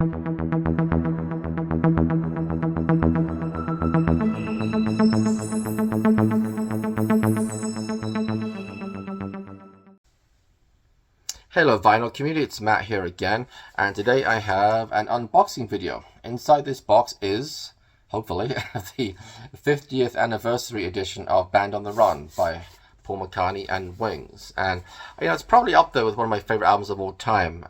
Hello vinyl community, it's Matt here again, and today I have an unboxing video. Inside this box is, hopefully, the 50th anniversary edition of Band on the Run by Paul McCartney and Wings. And it's probably up there with one of my favorite albums of all time.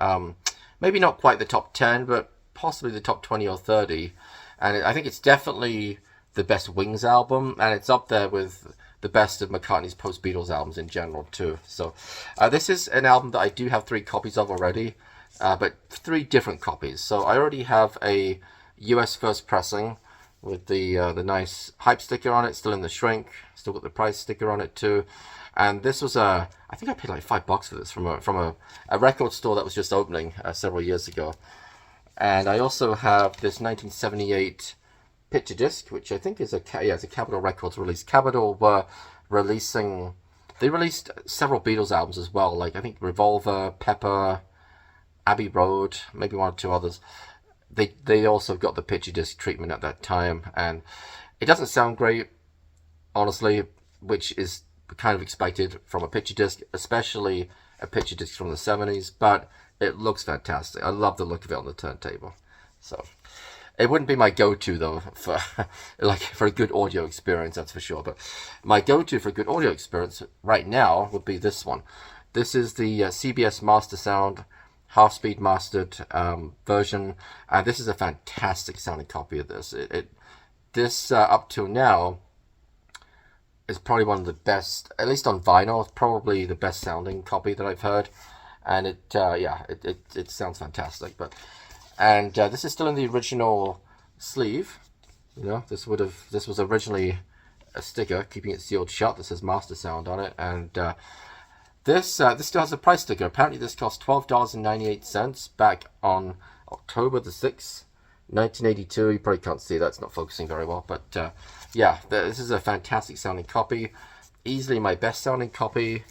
Maybe not quite the top 10, but possibly the top 20 or 30. And I think it's definitely the best Wings album, and it's up there with the best of McCartney's post-Beatles albums in general too. So this is an album that I do have 3 copies of already, but 3 different copies. So I already have a US first pressing with the nice hype sticker on it, still in the shrink, still got the price sticker on it too. And this was I think I paid like $5 for this from a record store that was just opening several years ago. And I also have this 1978 picture disc, which I think is it's a Capitol Records release. Capitol were releasing, they released several Beatles albums as well, like I think Revolver, Pepper, Abbey Road, maybe 1 or 2 others. They also got the picture disc treatment at that time, and it doesn't sound great, honestly, which is kind of expected from a picture disc, especially a picture disc from the 70s, but it looks fantastic. I love the look of it on the turntable. So it wouldn't be my go-to though for a good audio experience, that's for sure. But my go-to for a good audio experience right now would be this one. This is the CBS Master Sound half-speed mastered version, and this is a fantastic sounding copy of this. This up till now is probably one of the best, at least on vinyl. It's probably the best sounding copy that I've heard, and it sounds fantastic. And this is still in the original sleeve. This was originally a sticker keeping it sealed shut that says Master Sound on it, and this still has a price sticker. Apparently this cost $12.98 back on October the 6th, 1982. You probably can't see that, it's not focusing very well, but yeah, this is a fantastic sounding copy, easily my best sounding copy,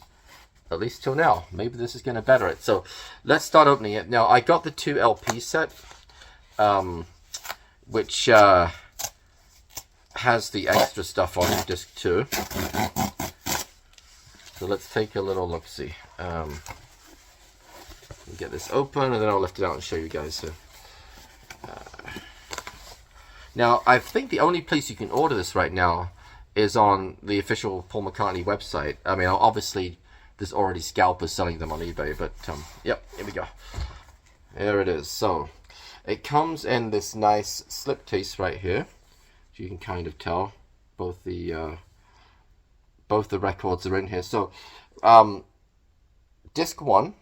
at least till now. Maybe this is going to better it. So let's start opening it. Now, I got the 2 LP set, which has the extra stuff on disc 2. So let's take a little look-see. Get this open, and then I'll lift it out and show you guys. Now, I think the only place you can order this right now is on the official Paul McCartney website. I mean, obviously there's already scalpers selling them on eBay, but yep, here we go. Here it is. So it comes in this nice slip case right here, so you can kind of tell both the records are in here. So disc 1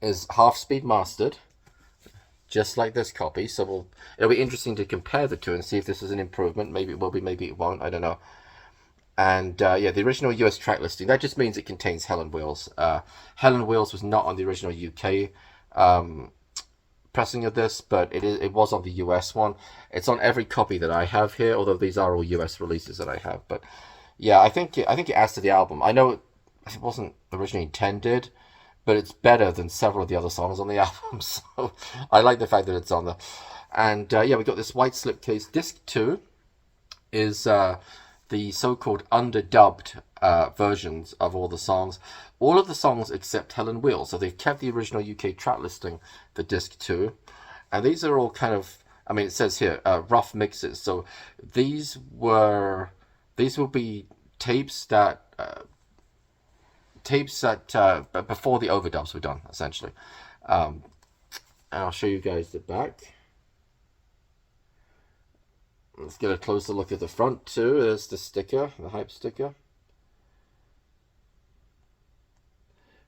is half-speed mastered, just like this copy. So it'll be interesting to compare the two and see if this is an improvement. Maybe it will be, maybe it won't, I don't know. And yeah, the original US track listing, that just means it contains Hell on Wheels. Hell on Wheels was not on the original UK pressing of this, but it was on the US one. It's on every copy that I have here, although these are all US releases that I have. But yeah, I think it adds to the album. I know it wasn't originally intended, but it's better than several of the other songs on the album. So I like the fact that it's on there. And yeah, we got this white slipcase. Disc 2 is the so-called underdubbed versions of all the songs. All of the songs except Hell on Wheels. So they've kept the original UK track listing for disc 2. And these are all kind of, I mean, it says here, rough mixes. So these will be tapes that before the overdubs were done, essentially. And I'll show you guys the back. Let's get a closer look at the front too. There's the sticker, the hype sticker.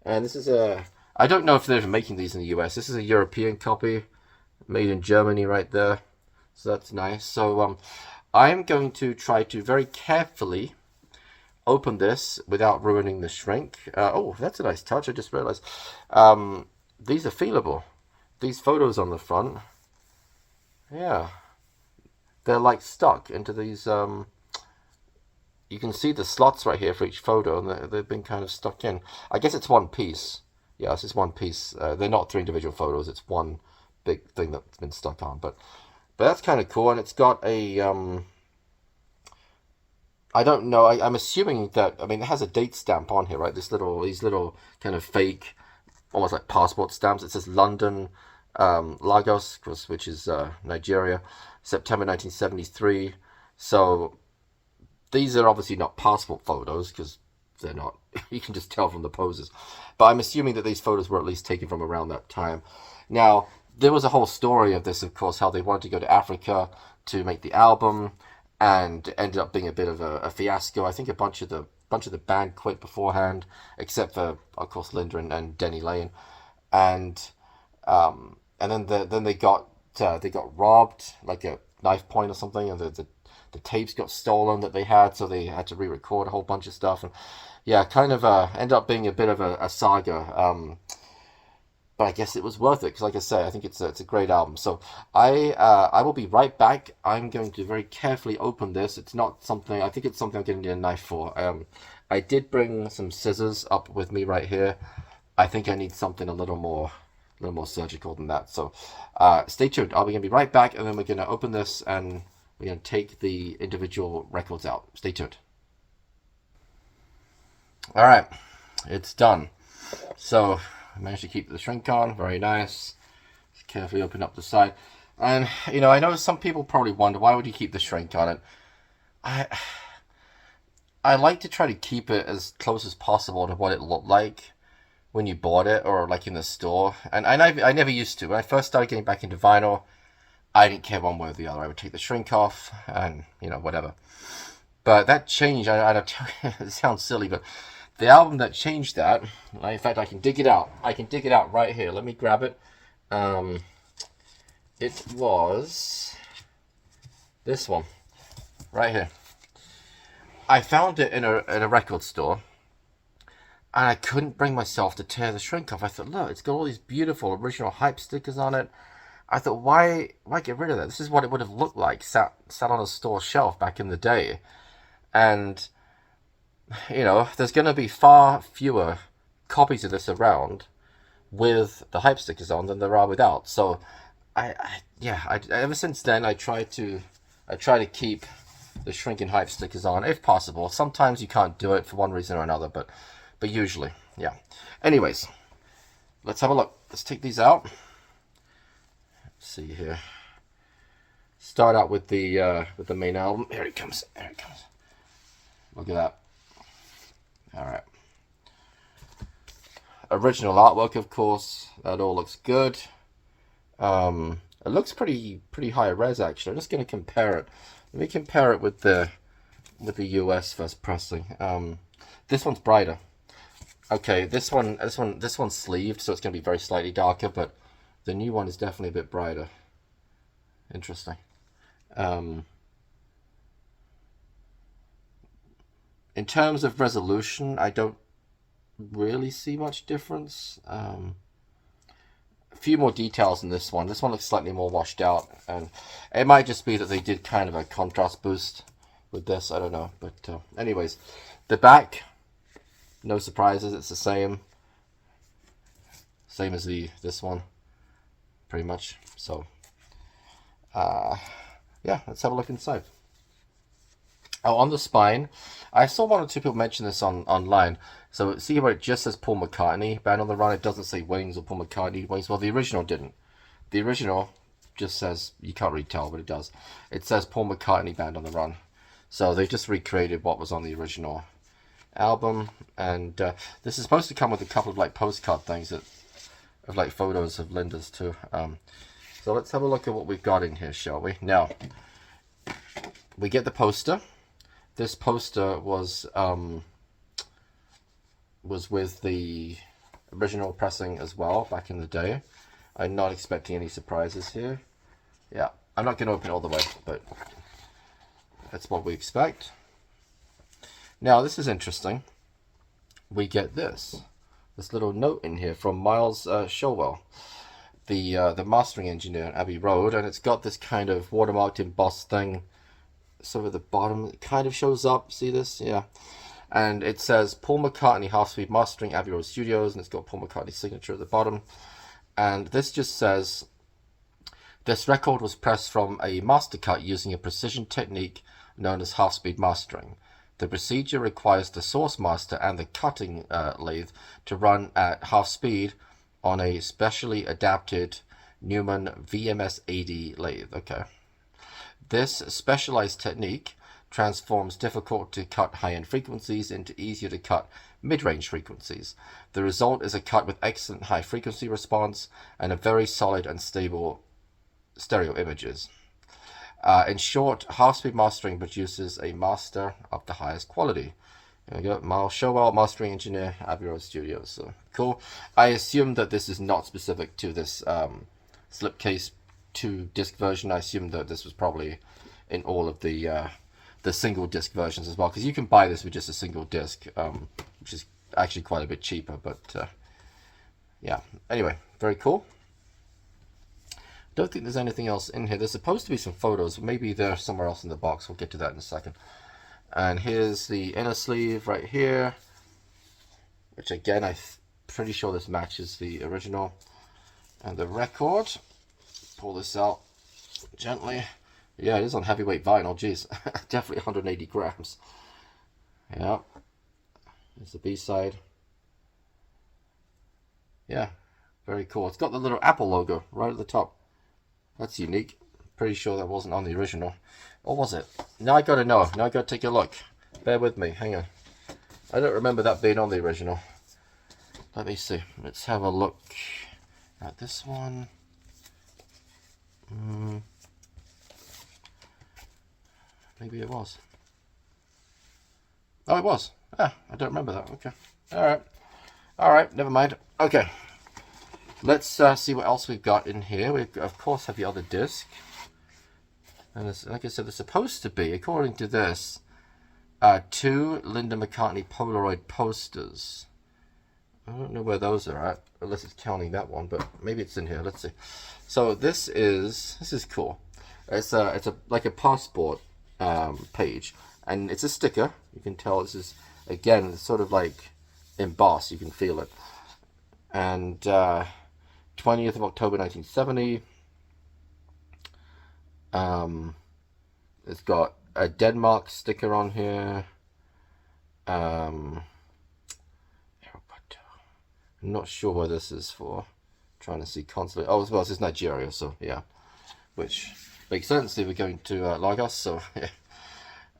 And this is I don't know if they're making these in the US. This is a European copy, made in Germany right there. So that's nice. So I'm going to try to very carefully open this without ruining the shrink. Oh, that's a nice touch. I just realized these are feelable. These photos on the front, yeah, they're like stuck into these you can see the slots right here for each photo, and they've been kind of stuck in. I guess it's one piece. Yeah, this is one piece. They're not 3 individual photos, it's one big thing that's been stuck on. But that's kind of cool, and it's got a I don't know. I'm assuming that, I mean, it has a date stamp on here, right? These little kind of fake, almost like passport stamps. It says London, Lagos, which is Nigeria, September 1973. So these are obviously not passport photos because they're not. You can just tell from the poses. But I'm assuming that these photos were at least taken from around that time. Now, there was a whole story of this, of course, how they wanted to go to Africa to make the album, and ended up being a bit of a fiasco. I think a bunch of the band quit beforehand, except for, of course, Linda and Denny Lane, and then they got robbed, like a knife point or something, and the tapes got stolen that they had, so they had to re-record a whole bunch of stuff, and yeah, kind of ended up being a bit of a saga. But I guess it was worth it because, like I say, I think it's a great album. So I will be right back. I'm going to very carefully open this. It's not something, I think it's something I'm going to need a knife for. I did bring some scissors up with me right here. I think I need something a little more surgical than that. So stay tuned. I'll be going to be right back, and then we're going to open this and we're going to take the individual records out. Stay tuned. All right, it's done. So I managed to keep the shrink on, very nice. Just carefully open up the side. And, you know, I know some people probably wonder, why would you keep the shrink on it? I like to try to keep it as close as possible to what it looked like when you bought it, or like in the store. And I never used to. When I first started getting back into vinyl, I didn't care one way or the other. I would take the shrink off and, you know, whatever. But that changed. I don't, it sounds silly, but the album that changed that, in fact, I can dig it out. I can dig it out right here. Let me grab it. It was this one, right here. I found it in a record store, and I couldn't bring myself to tear the shrink off. I thought, look, it's got all these beautiful original hype stickers on it. I thought, why get rid of that? This is what it would have looked like, sat on a store shelf back in the day. And you know, there's going to be far fewer copies of this around with the hype stickers on than there are without. So, ever since then, I try to keep the shrinking hype stickers on if possible. Sometimes you can't do it for one reason or another, but usually, yeah. Anyways, let's have a look. Let's take these out. Let's see here. Start out with the main album. Here it comes. Here it comes. Look at that. All right. Original artwork, of course. That all looks good. It looks pretty high res, actually. I'm just going to compare it. Let me compare it with the US first pressing. This one's brighter. Okay, this one's sleeved, so it's going to be very slightly darker, but the new one is definitely a bit brighter. Interesting. In terms of resolution, I don't really see much difference. A few more details in this one. This one looks slightly more washed out, and it might just be that they did kind of a contrast boost with this. I don't know, but anyways, the back, no surprises. It's the same as this one, pretty much. So, yeah, let's have a look inside. Oh, on the spine, I saw one or two people mention this online. So see where it just says Paul McCartney Band on the Run. It doesn't say Wings or Paul McCartney Wings. Well, the original didn't. The original just says, you can't really tell, but it does. It says Paul McCartney Band on the Run. So they just recreated what was on the original album. And this is supposed to come with a couple of like postcard things of like photos of Linda's too. So let's have a look at what we've got in here, shall we? Now, we get the poster. This poster was with the original pressing as well back in the day. I'm not expecting any surprises here. Yeah, I'm not going to open it all the way, but that's what we expect. Now, this is interesting. We get this little note in here from Miles Showell, the mastering engineer at Abbey Road, and it's got this kind of watermarked embossed thing. So at the bottom, it kind of shows up. See this? Yeah. And it says Paul McCartney half-speed mastering, Abbey Road Studios, and it's got Paul McCartney's signature at the bottom. And this just says This record was pressed from a master cut using a precision technique known as half-speed mastering. The procedure requires the source master and the cutting lathe to run at half speed on a specially adapted Neumann VMS-80 lathe. Okay. This specialized technique transforms difficult to cut high-end frequencies into easier to cut mid-range frequencies. The result is a cut with excellent high frequency response and a very solid and stable stereo images. In short, half-speed mastering produces a master of the highest quality. There we go, Miles Showell, mastering engineer, Abbey Road Studios. So cool. I assume that this is not specific to this slipcase 2 disc version. I assume that this was probably in all of the single disc versions as well, because you can buy this with just a single disc, which is actually quite a bit cheaper. But yeah, anyway, very cool. Don't think there's anything else in here. There's supposed to be some photos. Maybe they're somewhere else in the box. We'll get to that in a second. And here's the inner sleeve right here, which again, I'm pretty sure this matches the original. And the record, pull this out gently. Yeah, it is on heavyweight vinyl. Geez, definitely 180 grams. Yeah, there's the B-side. Yeah, very cool. It's got the little Apple logo right at the top. That's unique. Pretty sure that wasn't on the original. Or was it? Now I gotta know. Now I gotta take a look. Bear with me. Hang on. I don't remember that being on the original. Let me see. Let's have a look at this one. Maybe it was. Oh, it was. Ah, I don't remember that. Okay. Alright. Alright, never mind. Okay. Let's see what else we've got in here. We, of course, have the other disc. And like I said, there's supposed to be, according to this, 2 Linda McCartney Polaroid posters. I don't know where those are at, unless it's counting that one, but maybe it's in here. Let's see. So this is cool. It's like a passport page, and it's a sticker. You can tell this is, again, it's sort of like embossed. You can feel it. And 20th of October 1970. It's got a Denmark sticker on here. I'm not sure what this is for. I'm trying to see consulate. Oh, well, this is Nigeria, so yeah, which makes sense. They were going to Lagos, so yeah.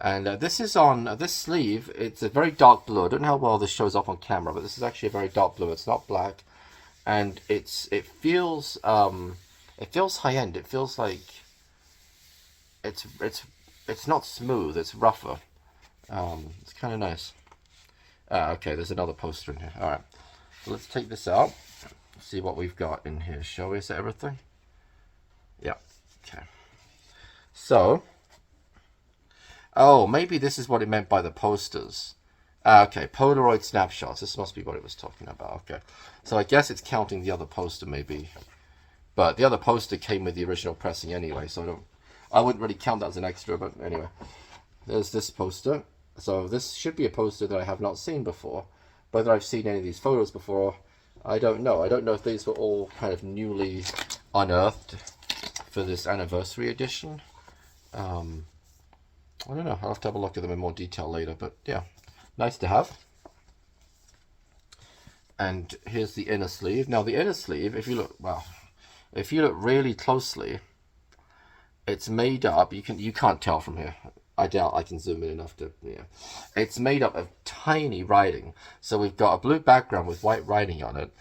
And this is on this sleeve. It's a very dark blue. I don't know how well this shows up on camera, but this is actually a very dark blue. It's not black, and it feels high end. It feels like it's not smooth. It's rougher. It's kind of nice. Okay, there's another poster in here. All right, so let's take this out. See what we've got in here. Shall we? Is that everything? Yeah. Okay. So, oh, maybe this is what it meant by the posters. Okay, Polaroid snapshots. This must be what it was talking about. Okay, so I guess it's counting the other poster maybe, but the other poster came with the original pressing anyway, so I wouldn't really count that as an extra. But anyway, there's this poster. So this should be a poster that I have not seen before. Whether I've seen any of these photos before, I don't know. I don't know if these were all kind of newly unearthed for this anniversary edition. I don't know. I'll have to have a look at them in more detail later. But yeah, nice to have. And here's the inner sleeve. Now the inner sleeve, if you look really closely, it's made up. You can't tell from here. I doubt I can zoom in enough to, yeah. It's made up of tiny writing. So we've got a blue background with white writing on it.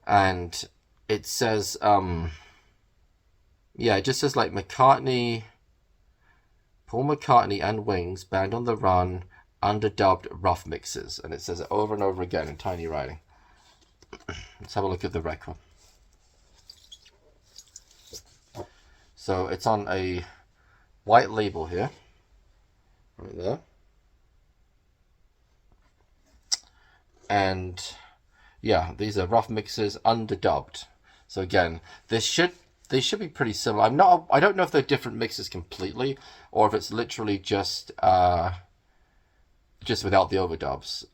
And it says, yeah, it just says like McCartney, Paul McCartney and Wings, Band on the Run, underdubbed rough mixes. And it says it over and over again in tiny writing. Let's have a look at the record. So it's on a white label here, right there, and yeah, these are rough mixes underdubbed. So again, they should be pretty similar. I don't know if they're different mixes completely, or if it's literally just without the overdubs.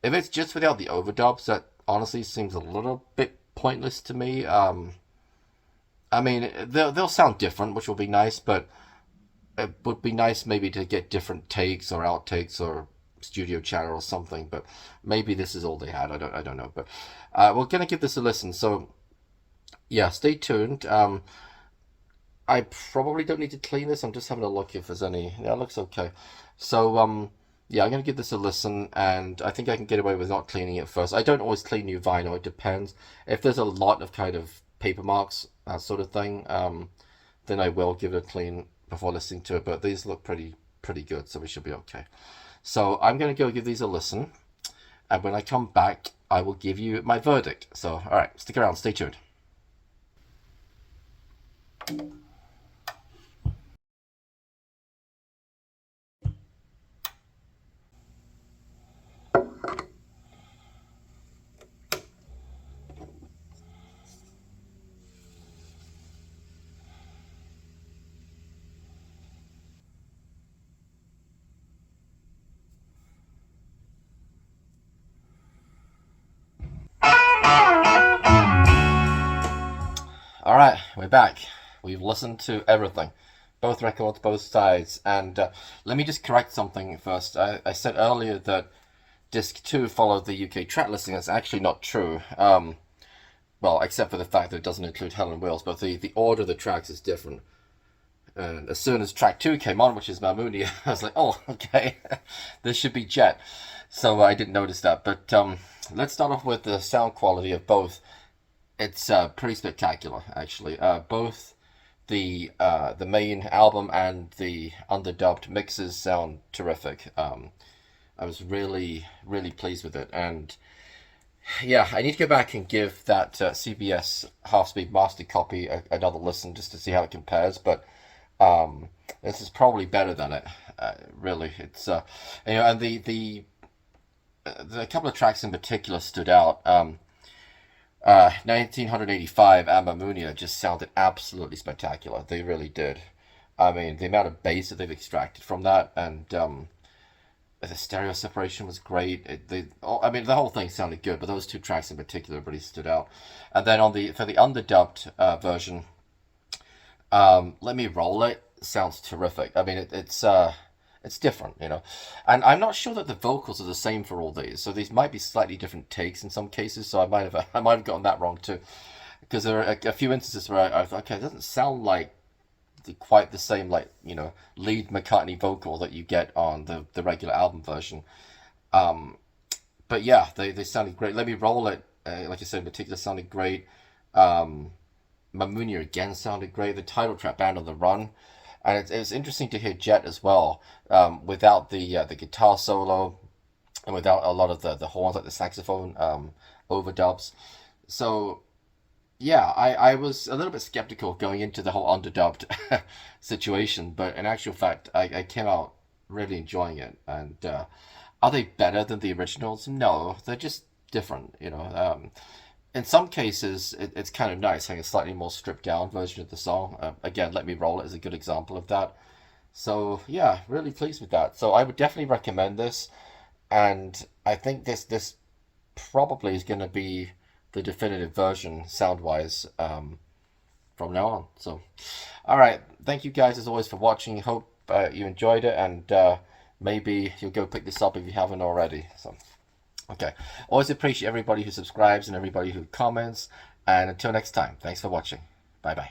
If it's just without the overdubs, that honestly seems a little bit pointless to me. I mean, they'll sound different, which will be nice, but it would be nice maybe to get different takes or outtakes or studio chatter or something. But maybe this is all they had. I don't know. But we're gonna give this a listen. So yeah, stay tuned. I probably don't need to clean this. I'm just having a look if there's any. Yeah, it looks okay. So yeah, I'm gonna give this a listen, and I think I can get away with not cleaning it first. I don't always clean new vinyl. It depends. If there's a lot of kind of paper marks, that sort of thing, then I will give it a clean before listening to it. But these look pretty good, so we should be okay. So I'm gonna go give these a listen, and when I come back, I will give you my verdict. So all right, stick around, stay tuned. All right, we're back. We've listened to everything, both records, both sides. And let me just correct something first. I said earlier that disc 2 followed the UK track listing. That's actually not true. Well, except for the fact that it doesn't include Helen Wills, but the order of the tracks is different. And as soon as track 2 came on, which is Mamounia, I was like, oh, okay, this should be Jet. So I didn't notice that. But let's start off with the sound quality of both. It's pretty spectacular, actually. Both the main album and the underdubbed mixes sound terrific. I was really pleased with it, and yeah, I need to go back and give that CBS half-speed master copy another listen just to see how it compares. But this is probably better than it. Really, it's and the couple of tracks in particular stood out. 1985 and Mamounia just sounded absolutely spectacular. They really did. I mean, the amount of bass that they've extracted from that, and the stereo separation was great. I mean, the whole thing sounded good, but those two tracks in particular really stood out. And then for the underdubbed version, Let Me Roll It sounds terrific. I mean, it's different, and I'm not sure that the vocals are the same for all these. So these might be slightly different takes in some cases. So I might have gotten that wrong too, because there are a few instances where I thought, okay, it doesn't sound like quite the same, like, lead McCartney vocal that you get on the regular album version. But yeah, they sounded great. Let Me Roll It, like I said, in particular, sounded great. Mamounia again sounded great. The title track, Band on the Run. And it's interesting to hear Jet as well, without the guitar solo and without a lot of the horns, like the saxophone overdubs. So yeah, I was a little bit skeptical going into the whole underdubbed situation, but in actual fact, I came out really enjoying it. And are they better than the originals? No, they're just different, In some cases, it's kind of nice having a slightly more stripped down version of the song. Again, Let Me Roll It is a good example of that. So yeah, really pleased with that. So I would definitely recommend this, and I think this probably is going to be the definitive version sound wise from now on. So, all right, thank you guys as always for watching. Hope you enjoyed it, and maybe you'll go pick this up if you haven't already. So. Okay, always appreciate everybody who subscribes and everybody who comments. And until next time, thanks for watching. Bye-bye.